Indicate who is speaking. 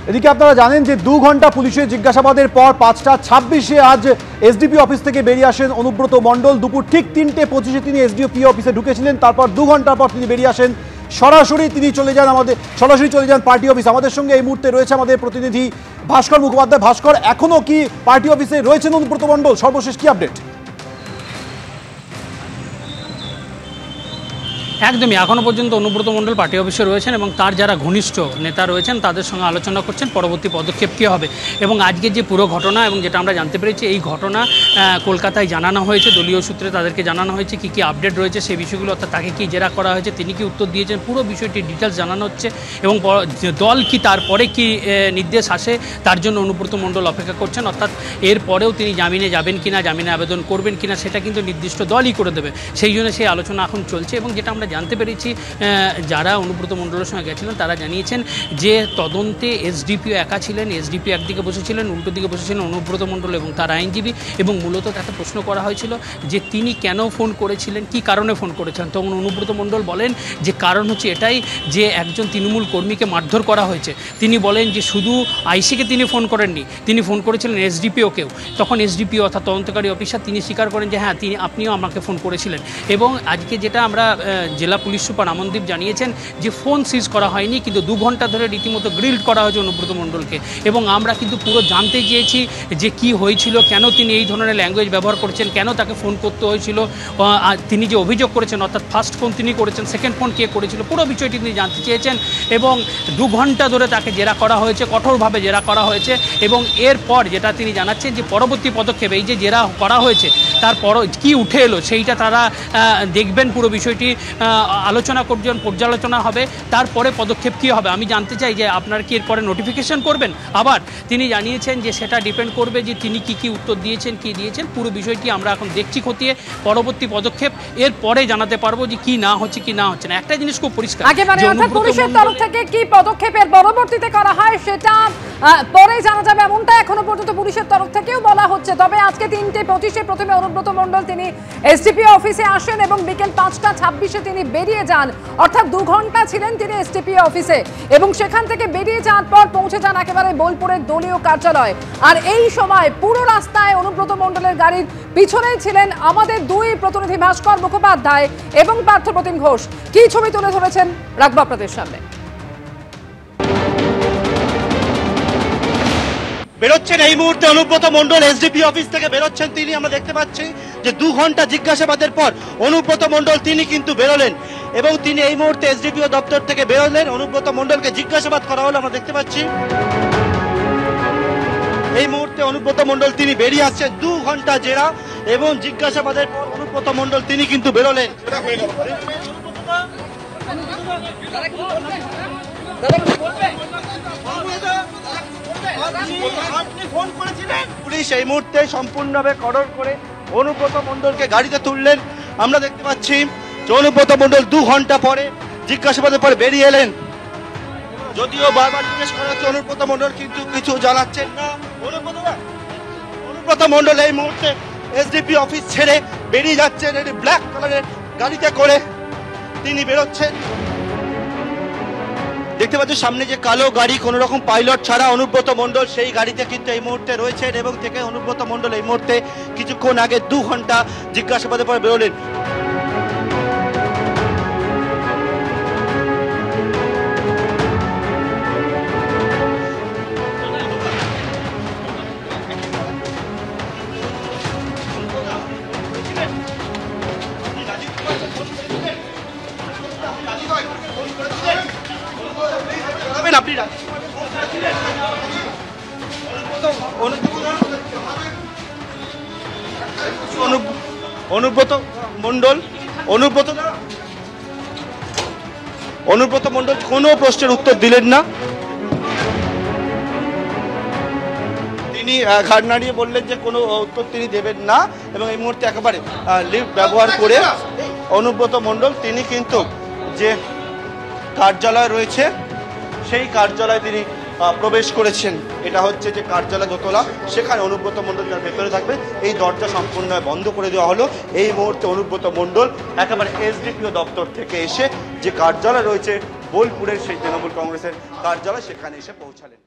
Speaker 1: এদিকে আপনারা জানেন যে 2 ঘন্টা পুলিশের জিজ্ঞাসাবাদের পর 5:26 আজ এসডিপি অফিস থেকে বেরিয়ে আসেন অনুব্রত মণ্ডল। দুপুর ঠিক 3:25 তিনি এসডিপি অফিসে ঢুকেছিলেন। তারপর 2 ঘন্টা পর তিনি বেরিয়ে আসেন, সরাসরি চলে যান পার্টি অফিস। আমাদের সঙ্গে এই মুহূর্তে রয়েছে আমাদের প্রতিনিধি ভাস্কর মুখোপাধ্যায়। ভাস্কর, এখনো কি পার্টি অফিসে রয়েছেন অনুব্রত মণ্ডল? সর্বশেষ কি আপডেট?
Speaker 2: একদমই, এখনও পর্যন্ত অনুব্রত মণ্ডল পার্টি অফিসে রয়েছেন এবং তার যারা ঘনিষ্ঠ নেতা রয়েছেন তাদের সঙ্গে আলোচনা করছেন পরবর্তী পদক্ষেপ কী হবে। এবং আজকে যে পুরো ঘটনা এবং যেটা আমরা জানতে পেরেছি, এই ঘটনা কলকাতায় জানানো হয়েছে, দলীয় সূত্রে তাদেরকে জানানো হয়েছে কী কী আপডেট রয়েছে সেই বিষয়গুলো, অর্থাৎ তাকে কী জেরা করা হয়েছে, তিনি কি উত্তর দিয়েছেন, পুরো বিষয়টি ডিটেলস জানানো হচ্ছে। এবং দল কি তারপরে কি নির্দেশ আসে তার জন্য অনুব্রত মণ্ডল অপেক্ষা করছেন। অর্থাৎ এর পরেও তিনি জামিনে যাবেন কিনা, জামিনে আবেদন করবেন কিনা সেটা কিন্তু নির্দিষ্ট দলই করে দেবে। সেই জন্য সেই আলোচনা এখন চলছে। এবং যেটা আমরা জানতে পেরেছি, যারা অনুব্রত মণ্ডলের সঙ্গে গেছিলেন তারা জানিয়েছেন যে তদন্তে এসডিপিও একা ছিলেন, এসডিপি একদিকে বসেছিলেন, উল্টো দিকে বসেছিলেন অনুব্রত মণ্ডল এবং তার আইনজীবী। এবং মূলত তাকে প্রশ্ন করা হয়েছিল যে তিনি কেন ফোন করেছিলেন, কি কারণে ফোন করেছিলেন। তখন অনুব্রত মণ্ডল বলেন যে কারণ হচ্ছে এটাই যে একজন তৃণমূল কর্মীকে মারধর করা হয়েছে। তিনি বলেন যে শুধু আইসিকে তিনি ফোন করেননি, তিনি ফোন করেছিলেন এসডিপিওকেও। তখন এসডিপিও অর্থাৎ তদন্তকারী অফিসার তিনি স্বীকার করেন যে হ্যাঁ আপনিও আমাকে ফোন করেছিলেন। এবং আজকে যেটা আমরা জেলা পুলিশ সুপার আমনদীপ জানিয়েছেন যে ফোন সিজ করা হয়নি, কিন্তু 2 ঘন্টা ধরে রীতিমতো গ্রিল্ড করা হয়েছে অনুব্রত মণ্ডলকে। এবং আমরা কিন্তু পুরো জানতে চেয়েছি যে কি হয়েছিল, কেন তিনি এই ধরনের ল্যাঙ্গুয়েজ ব্যবহার করছেন, কেন তাকে ফোন করতে হয়েছিল, তিনি যে অভিযোগ করেছেন অর্থাৎ ফার্স্ট ফোন তিনি করেছেন, সেকেন্ড ফোন কে করেছিল, পুরো বিষয়টি তিনি জানতে চেয়েছেন। এবং 2 ঘন্টা ধরে তাকে জেরা করা হয়েছে, কঠোরভাবে জেরা করা হয়েছে। এবং এরপর যেটা তিনি জানাচ্ছেন যে পরবর্তী পদক্ষেপ, এই যে জেরা করা হয়েছে তারপর কি উঠে এলো সেইটা তারা দেখবেন, পুরো বিষয়টি আলোচনা করবেন, পর্যালোচনা হবে, তারপরে পদক্ষেপ কী হবে। আমি জানতে চাই যে আপনারা কি এরপরে নোটিফিকেশন করবেন। আবার তিনি জানিয়েছেন যে সেটা ডিপেন্ড করবে যে তিনি কি উত্তর দিয়েছেন, কি দিয়েছেন, পুরো বিষয়টি আমরা এখন দেখছি খতিয়ে। পরবর্তী পদক্ষেপ এরপরে জানাতে পারবো যে কি না হচ্ছে কি না হচ্ছে না। একটা জিনিস খুব পরিষ্কার,
Speaker 3: পুলিশের তরফ থেকে কি পদক্ষেপের পরবর্তীতে করা হয় সেটা পরে জানা যাবে, এমনটা এখনো পর্যন্ত পুলিশের তরফ থেকেও বলা হচ্ছে। তবে আজকে 3:25 প্রথমে অনুব্রত মণ্ডল তিনি এসডিপি অফিসে আসেন এবং বিকেল 5:26 তিনি বেরিয়ে যান। অর্থাৎ 2 ঘন্টা ছিলেন তিনি এসডিপি অফিসে এবং সেখান থেকে বেরিয়ে যাওয়ার পর পৌঁছে যান একেবারে বোলপুরের দলীয় কার্যালয়। আর এই সময় পুরো রাস্তায় অনুব্রত মণ্ডলের গাড়ির পিছনে ছিলেন আমাদের 2 প্রতিনিধি ভাস্কর মুখোপাধ্যায় এবং পার্থপ্রতিম ঘোষ। কি ছবি তুলে ধরেছেন রাখবো আপনাদের সামনে।
Speaker 4: বেরোচ্ছেন এই মুহূর্তে অনুব্রত মণ্ডল এসডিপি অফিস থেকে বেরোচ্ছেন তিনি। আমরা দেখতে পাচ্ছি যে 2 ঘন্টা জিজ্ঞাসাবাদের পর অনুব্রত মণ্ডল তিনি কিন্তু বেরোলেন এবং তিনি এই মুহূর্তে এসডিপিও দপ্তর থেকে বেরোলেন। অনুব্রত মণ্ডলকে জিজ্ঞাসাবাদ করা হলো, আমরা দেখতে পাচ্ছি এই মুহূর্তে অনুব্রত মণ্ডল তিনি বেরিয়ে আসছেন। 2 ঘন্টা জেরা এবং জিজ্ঞাসাবাদের পর অনুব্রত মণ্ডল তিনি কিন্তু বেরোলেন। পুলিশ এই মুহূর্তে সম্পূর্ণভাবে কর্ডন করে অনুব্রত মণ্ডলকে গাড়িতে তুললেন। আমরা দেখতে পাচ্ছি যে অনুব্রত মণ্ডল 2 ঘন্টা পরে জিজ্ঞাসাবাদের পরে বেরিয়ে এলেন। যদিও বারবার জিজ্ঞেস করা হচ্ছে অনুব্রত মণ্ডল কিন্তু কিছু জানাচ্ছেন না। অনুব্রত মণ্ডল এই মুহূর্তে এসডিপি অফিস ছেড়ে বেরিয়ে যাচ্ছেন, এটি ব্ল্যাক কালারের গাড়িতে করে তিনি বেরোচ্ছেন। দেখতে পাচ্ছি সামনে যে কালো গাড়ি, কোন রকম পাইলট ছাড়া অনুব্রত মণ্ডল সেই গাড়িতে কিন্তু এই মুহূর্তে রয়েছেন এবং থেকে অনুব্রত মণ্ডল এই মুহূর্তে কিছুক্ষণ আগে 2 ঘন্টা জিজ্ঞাসাবাদের পর বেরোলেন। অনুব্রত মণ্ডল কোনো প্রশ্নের উত্তর দিলেন না। তিনি ঘাড় নাড়িয়ে বললেন যে কোনো উত্তর তিনি দেবেন না এবং এই মুহূর্তে একেবারে লিফট ব্যবহার করে অনুব্রত মণ্ডল তিনি কিন্তু যে কার্যালয় রয়েছে সেই কার্যালয়ে তিনি প্রবেশ করেছেন। এটা হচ্ছে যে কার্যালয় দোতলা, সেখানে অনুব্রত মণ্ডল যার ভেতরে থাকবে এই দরজা সম্পূর্ণভাবে বন্ধ করে দেওয়া হলো। এই মুহূর্তে অনুব্রত মণ্ডল একেবারে এসডিপিও দপ্তর থেকে এসে যে কার্যালয় রয়েছে বোলপুরের সেই তৃণমূল কংগ্রেসের কার্যালয় সেখানে এসে পৌঁছালেন।